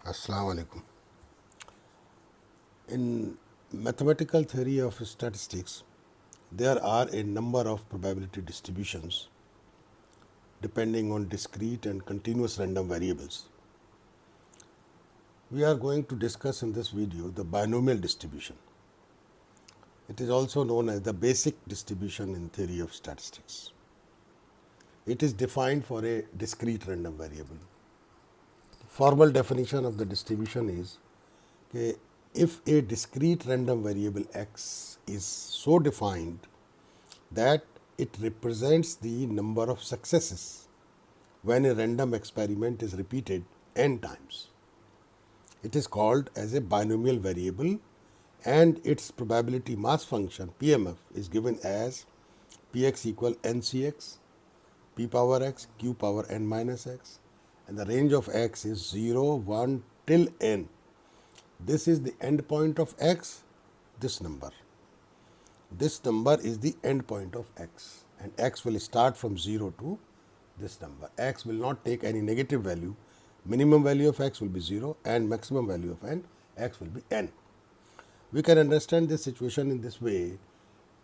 Assalamu alaikum. In mathematical theory of statistics, there are a number of probability distributions depending on discrete and continuous random variables. We are going to discuss in this video the binomial distribution. It is also known as the basic distribution in theory of statistics. It is defined for a discrete random variable. The formal definition of the distribution is that if a discrete random variable x is so defined that it represents the number of successes when a random experiment is repeated n times. It is called as a binomial variable and its probability mass function PMF is given as Px equal ncx, p power x, q power n minus x, and the range of x is 0, 1 till n. This is the end point of x, this number. This number is the end point of x, and x will start from 0 to this number. X will not take any negative value. Minimum value of x will be 0 and maximum value of n, x will be n. We can understand this situation in this way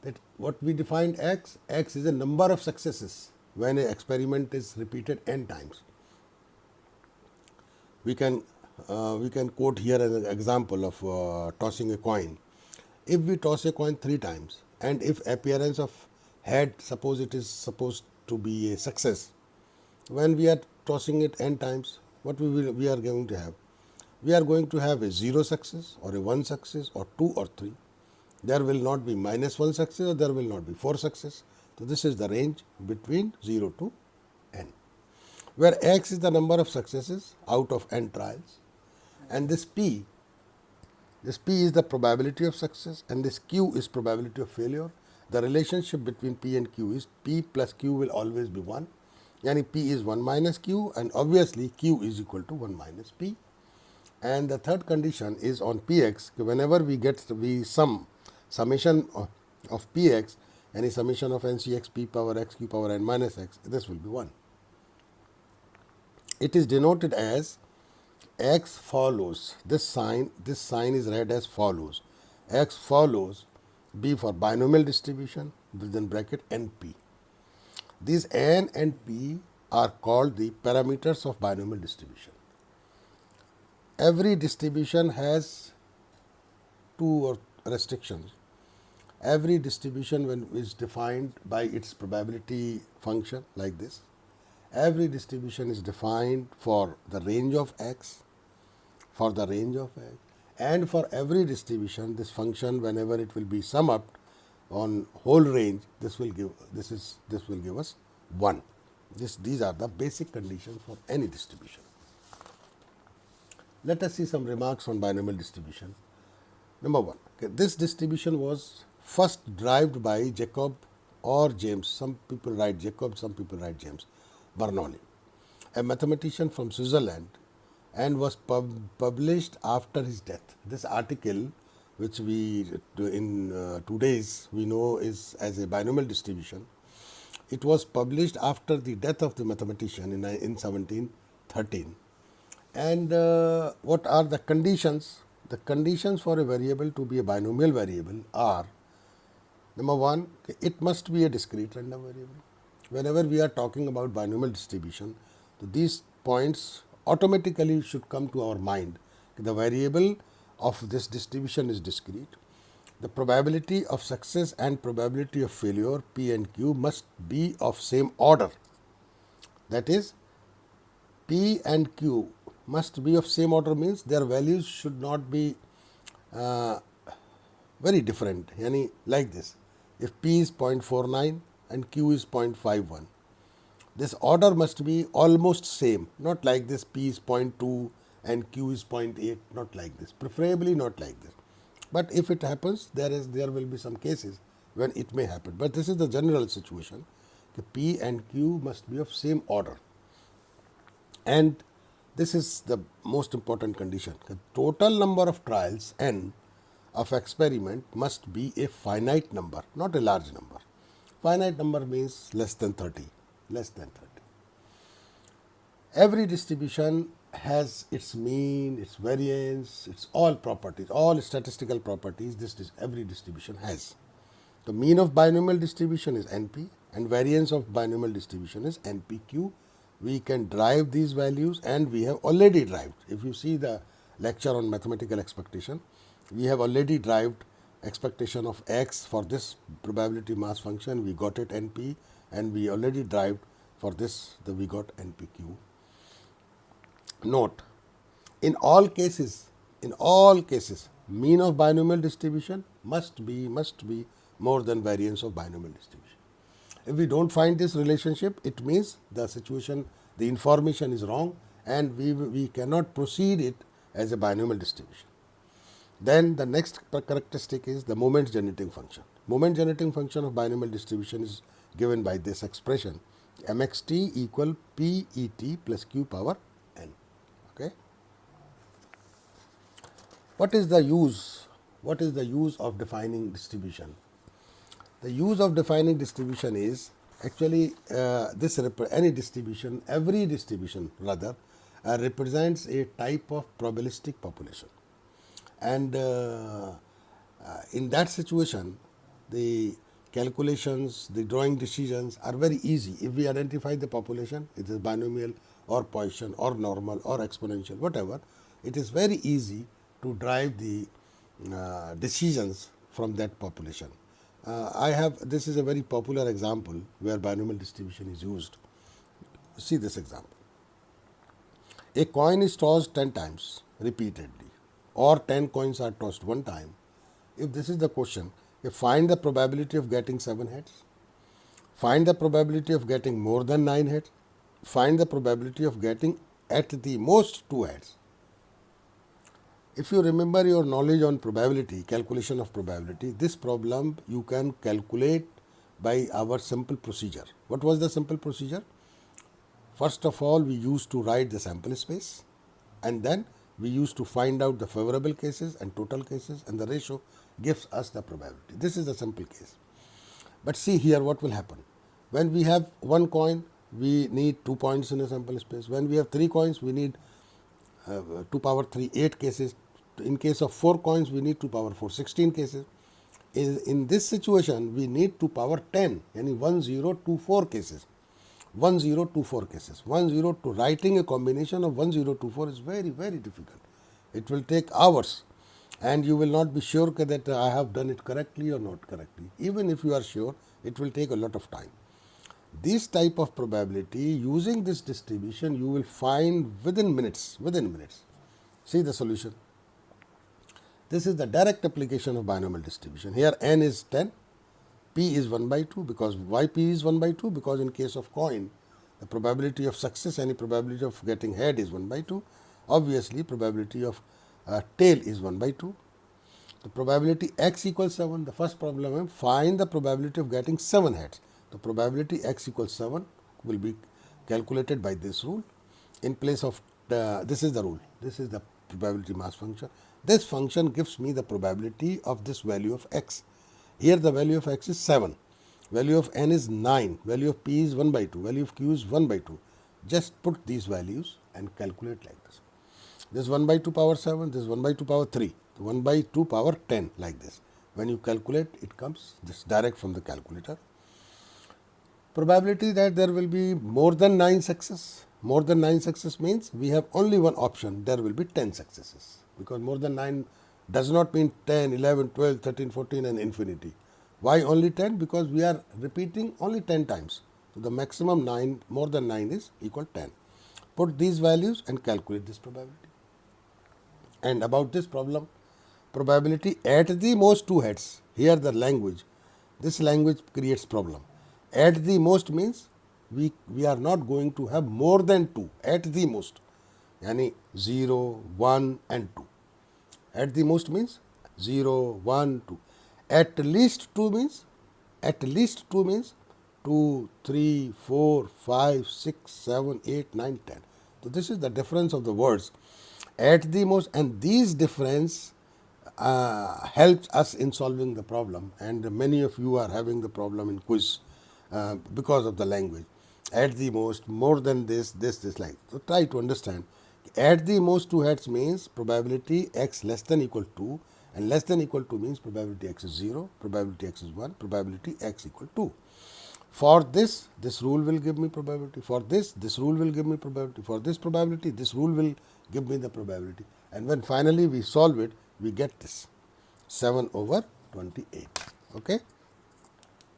that what we defined x is a number of successes when an experiment is repeated n times. We can quote here an example of tossing a coin. If we toss a coin 3 times and if appearance of head, suppose it is supposed to be a success, when we are tossing it n times, what we are going to have? We are going to have a 0 success or a 1 success or 2 or 3. There will not be minus 1 success or there will not be 4 success. So this is the range between 0 to n, where x is the number of successes out of n trials, and this p is the probability of success and this q is probability of failure. The relationship between p and q is p plus q will always be 1. Yani p is 1 minus q, and obviously q is equal to 1 minus p. And the third condition is on px. Whenever we summation of px, any summation of ncx, p power x, q power n minus x, this will be 1. It is denoted as x follows. This sign is read as follows. X follows, B for binomial distribution, within bracket NP. These n and p are called the parameters of binomial distribution. Every distribution has two restrictions. Every distribution when is defined by its probability function like this. Every distribution is defined for the range of x, and for every distribution this function, whenever it will be sum up on whole range, this will give us 1. These are the basic conditions for any distribution. Let us see some remarks on binomial distribution. Number 1, this distribution was first derived by Jacob or James. Some people write Jacob, some people write James Bernoulli, a mathematician from Switzerland, and was published after his death. This article, which we in 2 days we know is as a binomial distribution, it was published after the death of the mathematician in 1713. And what are the conditions? The conditions for a variable to be a binomial variable are: number 1, it must be a discrete random variable. Whenever we are talking about binomial distribution, these points automatically should come to our mind. The variable of this distribution is discrete. The probability of success and probability of failure, P and Q, must be of same order. That is, P and Q must be of same order means their values should not be very different. Yani like this, if P is 0.49 and Q is 0.51, this order must be almost same, not like this P is 0.2 and Q is 0.8, not like this, preferably not like this. But if it happens, there will be some cases when it may happen. But this is the general situation. The P and Q must be of same order. And this is the most important condition. The total number of trials n of experiment must be a finite number, not a large number. Finite number means less than 30. Every distribution has its mean, its variance, its all properties, all statistical properties every distribution has. The mean of binomial distribution is NP and variance of binomial distribution is NPQ. We can derive these values and we have already derived. If you see the lecture on mathematical expectation, we have already derived expectation of x for this probability mass function. We got it NP and we already derived for this we got NPQ. Note, in all cases, mean of binomial distribution must be more than variance of binomial distribution. If we don't find this relationship, it means the situation, the information is wrong and we cannot proceed it as a binomial distribution. Then the next characteristic is the moment generating function. Moment generating function of binomial distribution is given by this expression mxt equal PET plus q power n. Okay. What is the use? What is the use of defining distribution? The use of defining distribution is actually every distribution rather represents a type of probabilistic population, and in that situation the calculations, the drawing decisions are very easy. If we identify the population, it is binomial or Poisson or normal or exponential, whatever, it is very easy to drive the decisions from that population. This is a very popular example where binomial distribution is used. See this example. A coin is tossed 10 times repeatedly, or 10 coins are tossed one time. If this is the question, find the probability of getting 7 heads, find the probability of getting more than 9 heads, find the probability of getting at the most 2 heads. If you remember your knowledge on probability, calculation of probability, this problem you can calculate by our simple procedure. What was the simple procedure? First of all, we used to write the sample space, and then we used to find out the favorable cases and total cases, and the ratio gives us the probability. This is a simple case. But see here what will happen. When we have one coin, we need 2 points in a sample space. When we have 3 coins, we need 2 power 3, 8 cases. In case of 4 coins, we need 2 power 4, 16 cases. In this situation, we need 2 power 10, yani 1024 cases. 1024 cases. 10 to writing a combination of 1024 is very, very difficult. It will take hours and you will not be sure that I have done it correctly or not correctly. Even if you are sure, it will take a lot of time. This type of probability, using this distribution, you will find within minutes. See the solution. This is the direct application of binomial distribution. Here n is 10, p is 1 by 2. Because why p is 1 by 2? Because in case of coin, the probability of success, any probability of getting head is 1 by 2. Obviously, probability of tail is 1 by 2. The probability x equals 7. The first problem is find the probability of getting 7 heads. The probability x equals 7 will be calculated by this rule. In place of this is the rule. This is the probability mass function. This function gives me the probability of this value of x. Here the value of x is 7. Value of n is 9. Value of p is 1 by 2. Value of q is 1 by 2. Just put these values and calculate like this. This 1 by 2 power 7, this 1 by 2 power 3, 1 by 2 power 10 like this. When you calculate, it comes just direct from the calculator. Probability that there will be more than 9 successes. More than 9 successes means we have only one option, there will be 10 successes. Because more than 9 does not mean 10, 11, 12, 13, 14 and infinity. Why only 10? Because we are repeating only 10 times. So the maximum 9, more than 9 is equal 10. Put these values and calculate this probability. And about this problem, probability at the most 2 heads. Here the language, this language creates problem. At the most means we are not going to have more than 2 at the most. Yani 0, 1 and 2. At the most means 0, 1, 2. At least 2 means 2, 3, 4, 5, 6, 7, 8, 9, 10. So this is the difference of the words. At the most, and these difference helps us in solving the problem, and many of you are having the problem in quiz because of the language. At the most, more than this, like. So try to understand. Add the most two heads means probability x less than equal 2, and less than equal to means probability x is 0, probability x is 1, probability x equal 2. For this rule will give me probability. For this rule will give me probability. For this probability, this rule will give me the probability. And when finally we solve it, we get this 7/28. Okay.